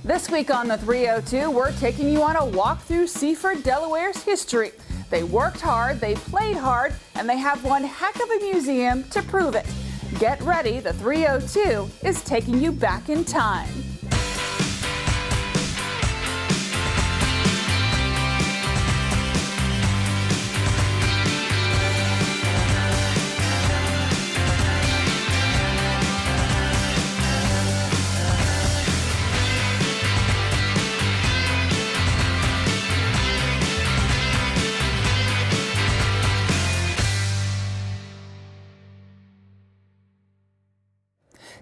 This week on the 302, we're taking you on a walk through Seaford, Delaware's history. They worked hard, they played hard, and they have one heck of a museum to prove it. Get ready, the 302 is taking you back in time.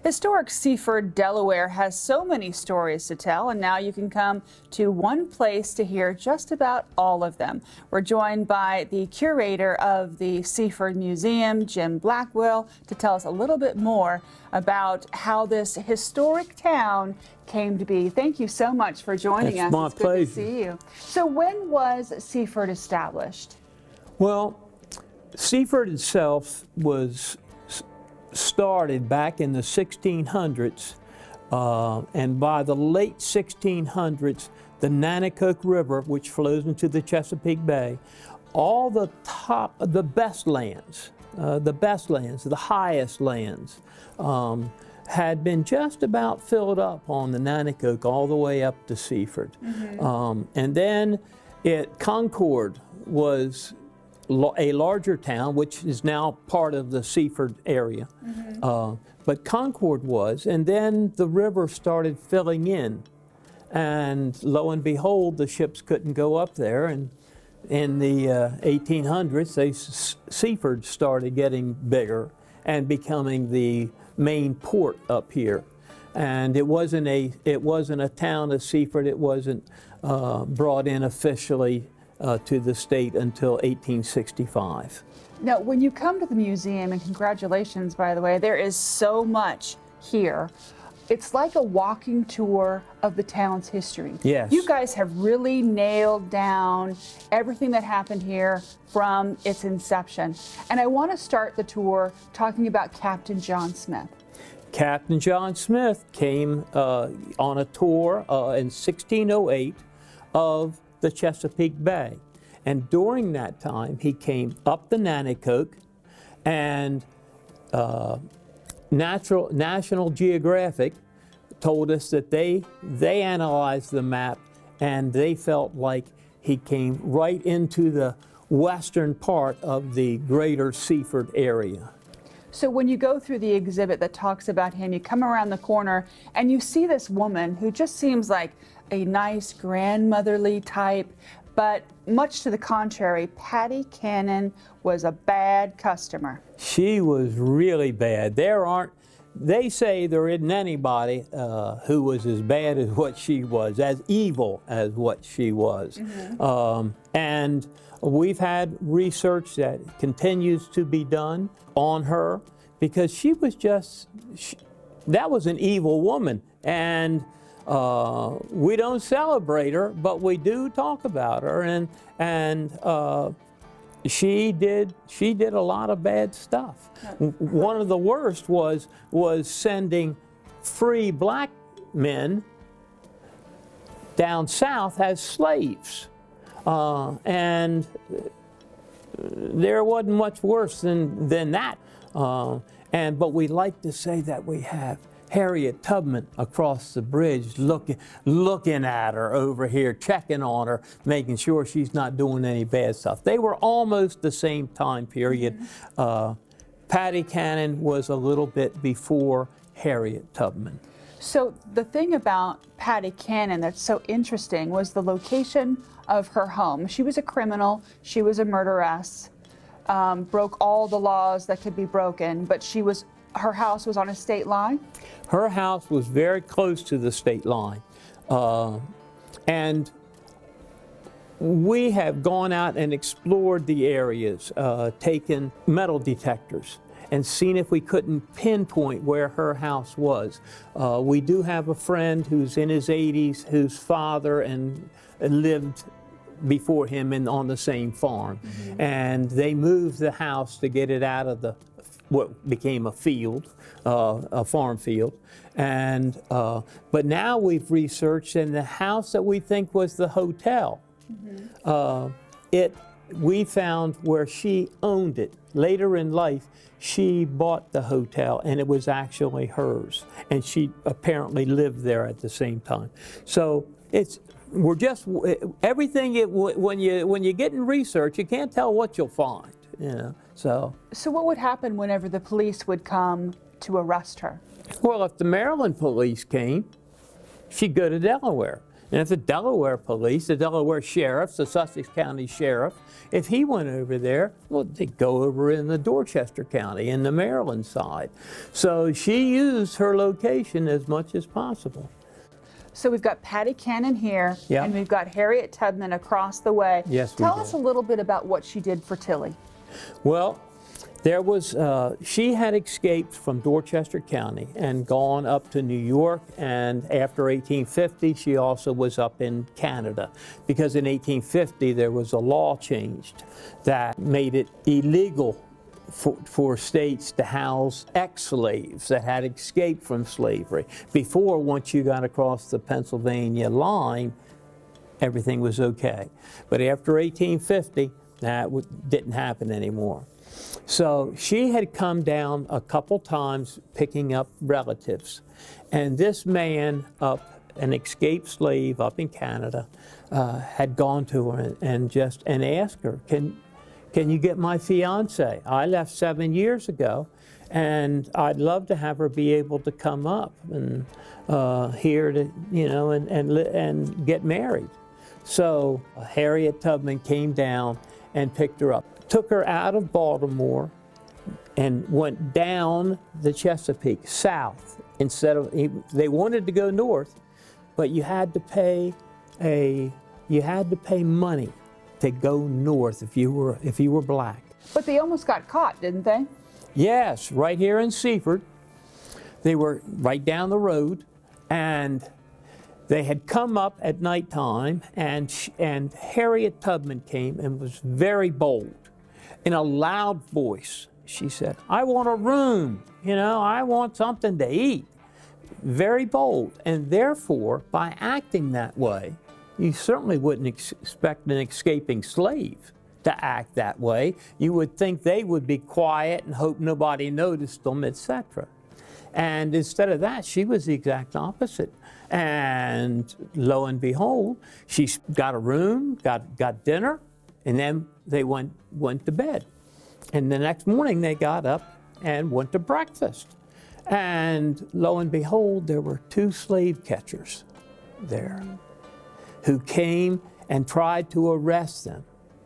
Historic Seaford, Delaware has so many stories to tell, and now you can come to one place to hear just about all of them. We're joined by the curator of the Seaford Museum, Jim Blackwell, to tell us a little bit more about how this historic town came to be. Thank you so much for joining us. My pleasure. Good to see you. So when was Seaford established? Well, Seaford itself was started back in the 1600s, and by the late 1600s, the Nanticoke River, which flows into the Chesapeake Bay, all the best lands, the highest lands, had been just about filled up on the Nanticoke all the way up to Seaford. And then Concord was a larger town, which is now part of the Seaford area. But Concord was, and then the river started filling in. And lo and behold, the ships couldn't go up there. And in the 1800s, Seaford started getting bigger and becoming the main port up here. And it wasn't a town of Seaford. It wasn't brought in officially to the state until 1865. Now, when you come to the museum, and congratulations, by the way, there is so much here. It's like a walking tour of the town's history. Yes. You guys have really nailed down everything that happened here from its inception. And I want to start the tour talking about Captain John Smith. Captain John Smith came on a tour in 1608 of the Chesapeake Bay. And during that time, he came up the Nanticoke, and National Geographic told us that they analyzed the map, and they felt like he came right into the western part of the greater Seaford area. So when you go through the exhibit that talks about him, you come around the corner and you see this woman who just seems like a nice grandmotherly type, but much to the contrary, Patty Cannon was a bad customer. She was really bad. They say there isn't anybody who was as bad as what she was, as evil as what she was. And we've had research that continues to be done on her, because she was that was an evil woman. And we don't celebrate her, but we do talk about her, and she did a lot of bad stuff. One of the worst was sending free black men down south as slaves, and there wasn't much worse than that. But we like to say that we have Harriet Tubman across the bridge looking at her over here, checking on her, making sure she's not doing any bad stuff. They were almost the same time period. Patty Cannon was a little bit before Harriet Tubman. So the thing about Patty Cannon that's so interesting was the location of her home. She was a criminal, she was a murderess, broke all the laws that could be broken, but her house was on a state line? Her house was very close to the state line. And we have gone out and explored the areas, taken metal detectors, and seen if we couldn't pinpoint where her house was. We do have a friend who's in his 80s, whose father lived before him on the same farm. And they moved the house to get it out of what became a field, a farm field. And but now we've researched, and the house that we think was the hotel, we found where she owned it. Later in life, she bought the hotel, and it was actually hers, and she apparently lived there at the same time. So we're just everything. When you get in research, you can't tell what you'll find. So what would happen whenever the police would come to arrest her? Well, if the Maryland police came, she'd go to Delaware. And if the Delaware police, the Delaware sheriff, the Sussex County sheriff, if he went over there, well, they'd go over in the Dorchester County, in the Maryland side. So she used her location as much as possible. So we've got Patty Cannon here, Yeah. and we've got Harriet Tubman across the way. Yes, we Tell did. us a little bit about what she did for Tilly. Well, there was, she had escaped from Dorchester County and gone up to New York, and after 1850, she also was up in Canada, because in 1850 there was a law changed that made it illegal for states to house ex-slaves that had escaped from slavery. Before, once you got across the Pennsylvania line, everything was okay. But after 1850, that didn't happen anymore. So she had come down a couple times picking up relatives. And this man, an escaped slave up in Canada, had gone to her and asked her, can you get my fiance? I left 7 years ago, and I'd love to have her be able to come up and here to, and get married. So Harriet Tubman came down and picked her up. Took her out of Baltimore and went down the Chesapeake, south, instead of, they wanted to go north, but you had to pay money to go north if you were black. But they almost got caught, didn't they? Yes, right here in Seaford. They were right down the road, and they had come up at nighttime, and Harriet Tubman came and was very bold. In a loud voice, she said, "I want a room, I want something to eat." Very bold, and therefore, by acting that way, you certainly wouldn't expect an escaping slave to act that way. You would think they would be quiet and hope nobody noticed them, etc. And instead of that, she was the exact opposite. And lo and behold, she got a room, got dinner, and then they went to bed. And the next morning they got up and went to breakfast. And lo and behold, there were 2 slave catchers there who came and tried to arrest them.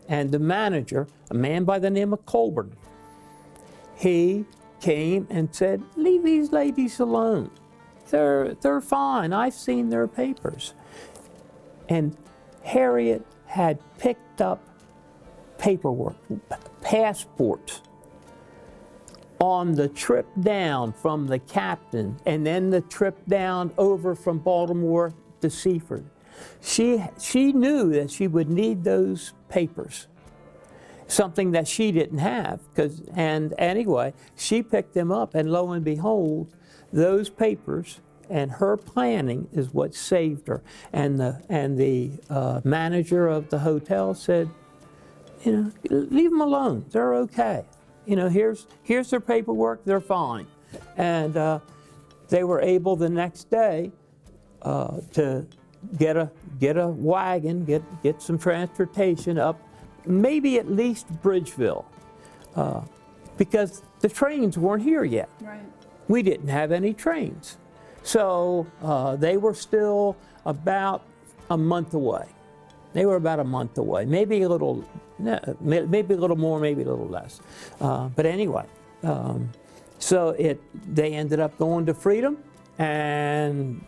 And the manager, a man by the name of Colburn, he came and said, "Leave these ladies alone. They're fine. I've seen their papers." And Harriet had picked up paperwork, passports, on the trip down from the captain, and then the trip down over from Baltimore to Seaford. She knew that she would need those papers, something that she didn't have. And anyway, she picked them up, and lo and behold, those papers and her planning is what saved her. And the manager of the hotel said, leave them alone. They're okay. Here's their paperwork. They're fine. And they were able the next day to get a wagon, get some transportation up, maybe at least Bridgeville, because the trains weren't here yet. Right. We didn't have any trains. So they were still about a month away. They were about a month away, maybe a little more, maybe a little less. But anyway, so they ended up going to freedom, and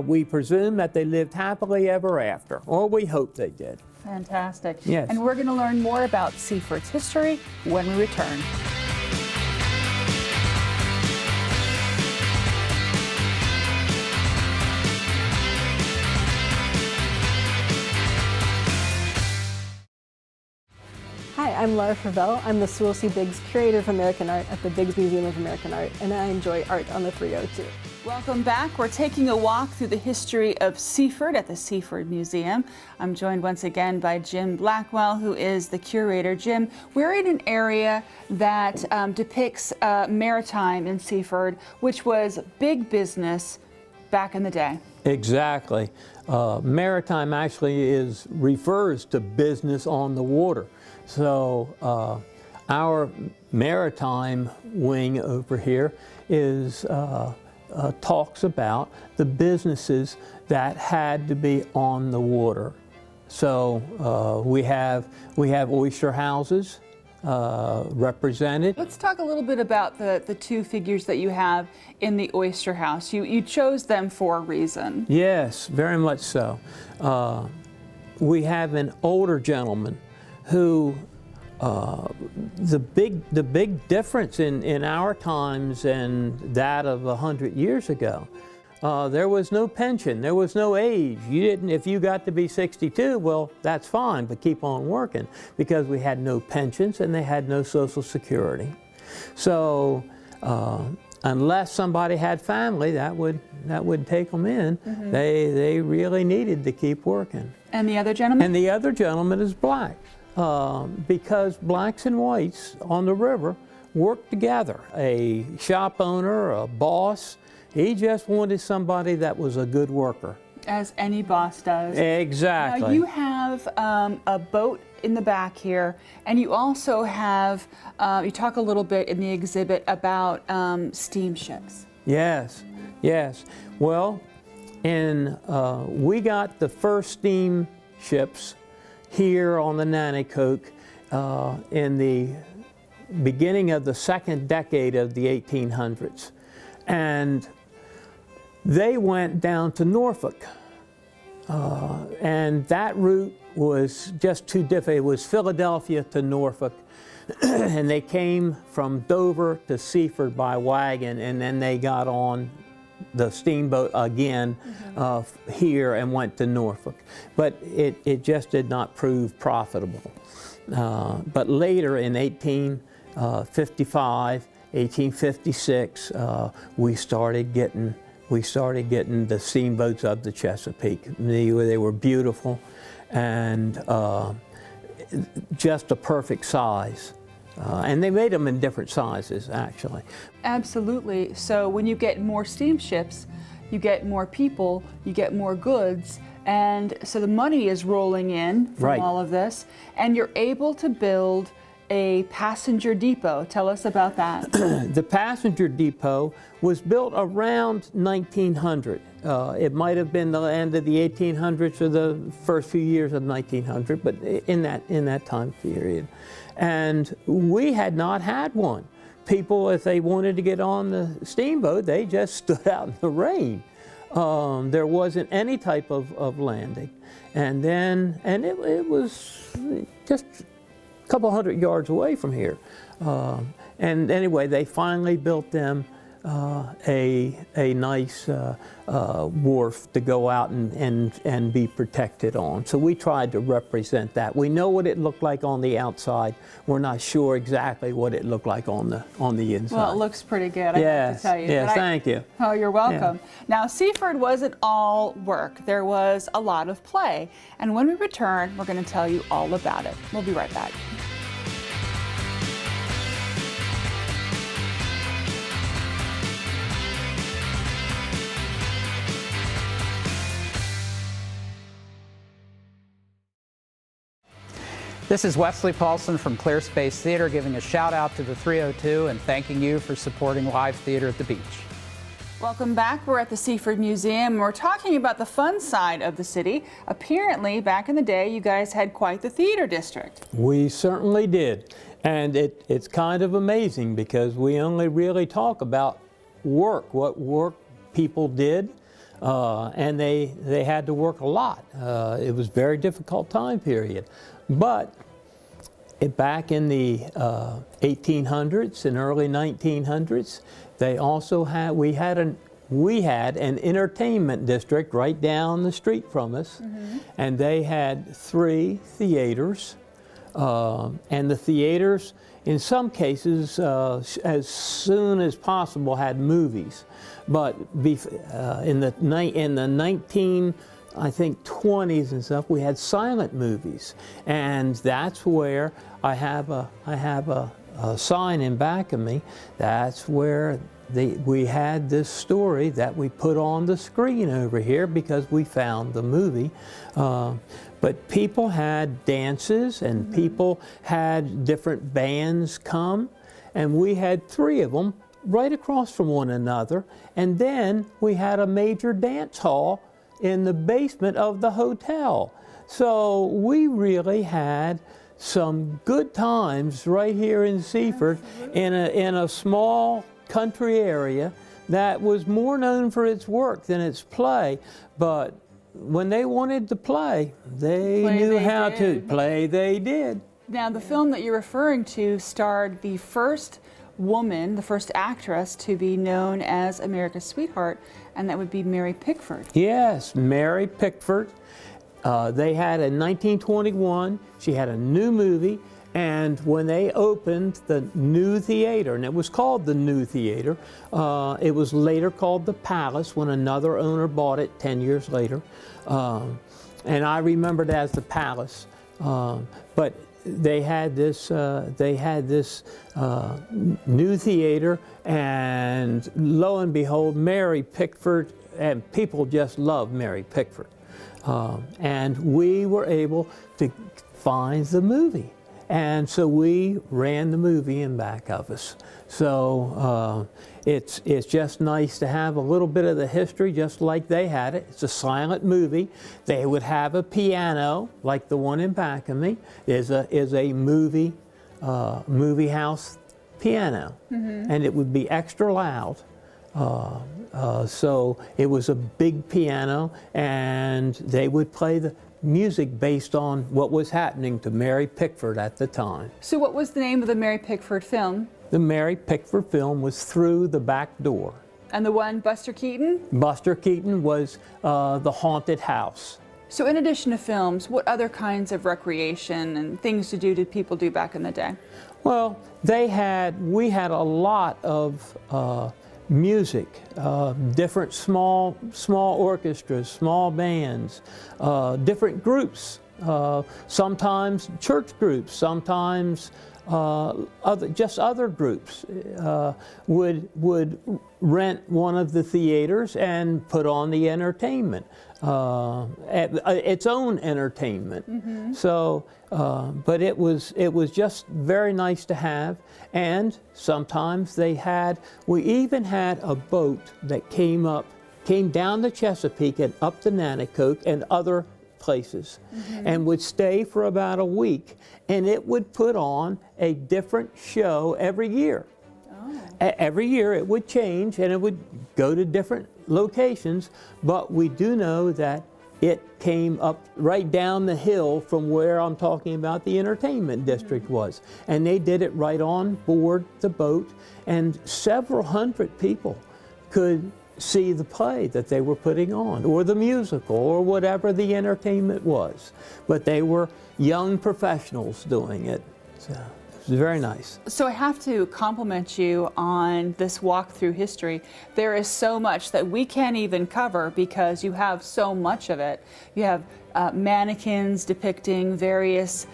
we presume that they lived happily ever after, or we hope they did. Fantastic. Yes. And we're going to learn more about Seaford's history when we return. Hi, I'm Laura Fravel. I'm the Sewell C. Biggs Curator of American Art at the Biggs Museum of American Art, and I enjoy art on the 302. Welcome back. We're taking a walk through the history of Seaford at the Seaford Museum. I'm joined once again by Jim Blackwell, who is the curator. Jim, we're in an area that depicts maritime in Seaford, which was big business back in the day. Exactly. Maritime actually refers to business on the water. So our maritime wing over here talks about the businesses that had to be on the water. So we have oyster houses represented. Let's talk a little bit about the two figures that you have in the oyster house. You chose them for a reason. Yes, very much so. We have an older gentleman who the big difference in our times and that of 100 years ago, there was no pension, there was no age. If you got to be 62, well, that's fine, but keep on working, because we had no pensions and they had no Social Security. So unless somebody had family that would take them in, they really needed to keep working. And the other gentleman? And the other gentleman is black. Because blacks and whites on the river worked together. A shop owner, a boss, he just wanted somebody that was a good worker. As any boss does. Exactly. Now you have a boat in the back here, and you also have, you talk a little bit in the exhibit about steamships. Yes, yes. Well, we got the first steamships here on the Nanticoke in the beginning of the second decade of the 1800s. And they went down to Norfolk. And that route was just too difficult. It was Philadelphia to Norfolk. And they came from Dover to Seaford by wagon, and then they got on the steamboat again here and went to Norfolk. But it just did not prove profitable. But later in 1855, 1856, we started getting the steamboats of the Chesapeake. They were beautiful and just a perfect size. And they made them in different sizes, actually. Absolutely. So when you get more steamships, you get more people, you get more goods, and so the money is rolling in from all of this, and you're able to build a passenger depot. Tell us about that. The passenger depot was built around 1900. It might have been the end of the 1800s or the first few years of 1900, but in that time period. And we had not had one. People, if they wanted to get on the steamboat, they just stood out in the rain. There wasn't any type of landing. And it was just a couple hundred yards away from here. And anyway, they finally built them a nice wharf to go out and be protected on. So we tried to represent that. We know what it looked like on the outside. We're not sure exactly what it looked like on the inside. Well, it looks pretty good, I have to tell you. Yes, thank you. Oh, you're welcome. Yeah. Now, Seaford wasn't all work. There was a lot of play. And when we return, we're going to tell you all about it. We'll be right back. This is Wesley Paulson from Clear Space Theater giving a shout out to the 302 and thanking you for supporting live theater at the beach. Welcome back. We're at the Seaford Museum. We're talking about the fun side of the city. Apparently, back in the day, you guys had quite the theater district. We certainly did. And it's kind of amazing because we only really talk about work, what work people did. And they had to work a lot. It was a very difficult time period. But back in the 1800s and early 1900s, they also we had an entertainment district right down the street from us, and they had 3 theaters, And the theaters, in some cases, as soon as possible, had movies. But in the 20s and stuff, we had silent movies, and that's where I have a sign in back of me. That's where we had this story that we put on the screen over here because we found the movie. But people had dances, and people had different bands come, and we had 3 of them right across from one another. And then we had a major dance hall in the basement of the hotel. So we really had some good times right here in Seaford, in a small country area that was more known for its work than its play. But when they wanted to play, they knew how to play. They did. Now, the film that you're referring to starred the first woman, the first actress to be known as America's Sweetheart, and that would be Mary Pickford. Yes, Mary Pickford. They had in 1921, she had a new movie, and when they opened the New Theater, and it was called the New Theater, it was later called the Palace when another owner bought it 10 years later. And I remembered it as the Palace. But they had this new theater, and lo and behold, Mary Pickford, and people just loved Mary Pickford. And we were able to find the movie. And so we ran the movie in back of us. So it's just nice to have a little bit of the history just like they had it. It's a silent movie. They would have a piano like the one in back of me is a movie house piano. And it would be extra loud. So it was a big piano, and they would play the music based on what was happening to Mary Pickford at the time. So what was the name of the Mary Pickford film? The Mary Pickford film was Through the Back Door. And the one, Buster Keaton? Buster Keaton was The Haunted House. So in addition to films, what other kinds of recreation and things to do did people do back in the day? Well, we had a lot of music, different small orchestras, small bands, different groups, sometimes church groups, sometimes other groups would rent one of the theaters and put on the entertainment, its own entertainment. So, but it was just very nice to have. And sometimes we even had a boat that came down the Chesapeake and up the Nanticoke and other places, and would stay for about a week, and it would put on a different show every year. Every year it would change, and it would go to different locations, but we do know that it came up right down the hill from where I'm talking about the entertainment district was. And they did it right on board the boat, and several hundred people could see the play that they were putting on, or the musical, or whatever the entertainment was. But they were young professionals doing it. So it was very nice. So I have to compliment you on this walk through history. There is so much that we can't even cover because you have so much of it. You have mannequins depicting various,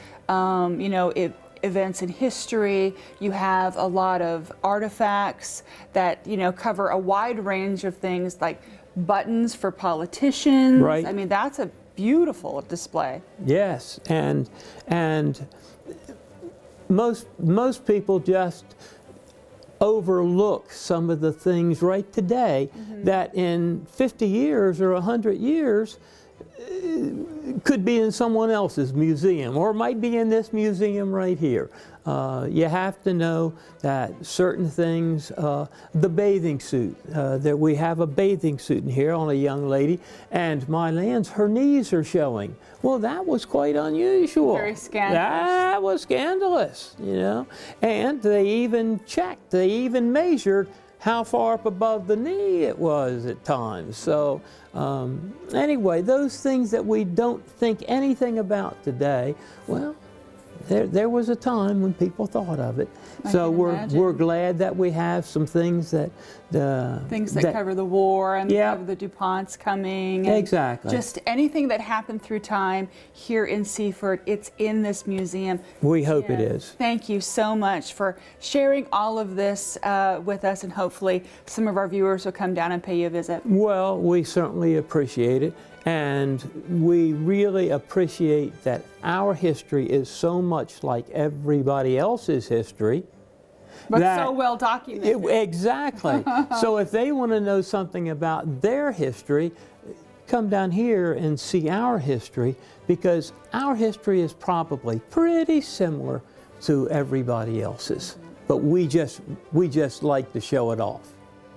events in history. You have a lot of artifacts that cover a wide range of things, like buttons for politicians. Right. I mean, that's a beautiful display. Yes, and most people just overlook some of the things right today that in 50 years or 100 years could be in someone else's museum, or might be in this museum right here. You have to know that certain things, the bathing suit, that we have a bathing suit in here on a young lady, and my lands, her knees are showing. Well, that was quite unusual. Very scandalous. That was scandalous, And they even checked, they even measured how far up above the knee it was at times. So anyway, those things that we don't think anything about today, well, there was a time when people thought of it. So can imagine. we're glad that we have some things that cover the war and Yeah. cover the DuPonts coming. And Exactly. just anything that happened through time here in Seaford, it's in this museum. We hope it And is. Thank you so much for sharing all of this with us, and hopefully some of our viewers will come down and pay you a visit. Well, we certainly appreciate it, and we really appreciate that our history is so much like everybody else's history. But that- so well documented. Exactly. So if they want to know something about their history, come down here and see our history, because our history is probably pretty similar to everybody else's. But we just like to show it off.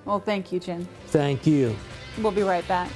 Well, thank you, Jim. Thank you. We'll be right back.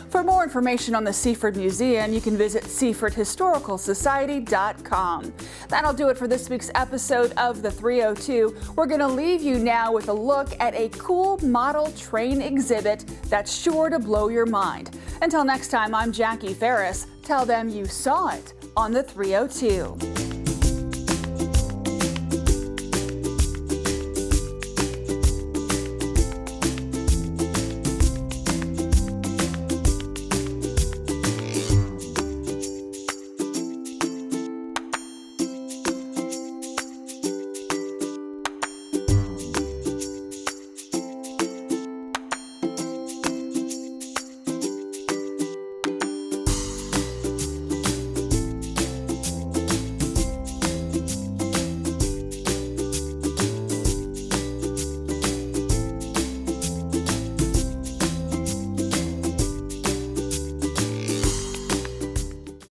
For more information on the Seaford Museum, you can visit SeafordHistoricalSociety.com. That'll do it for this week's episode of the 302. We're going to leave you now with a look at a cool model train exhibit that's sure to blow your mind. Until next time, I'm Jackie Ferris. Tell them you saw it on the 302.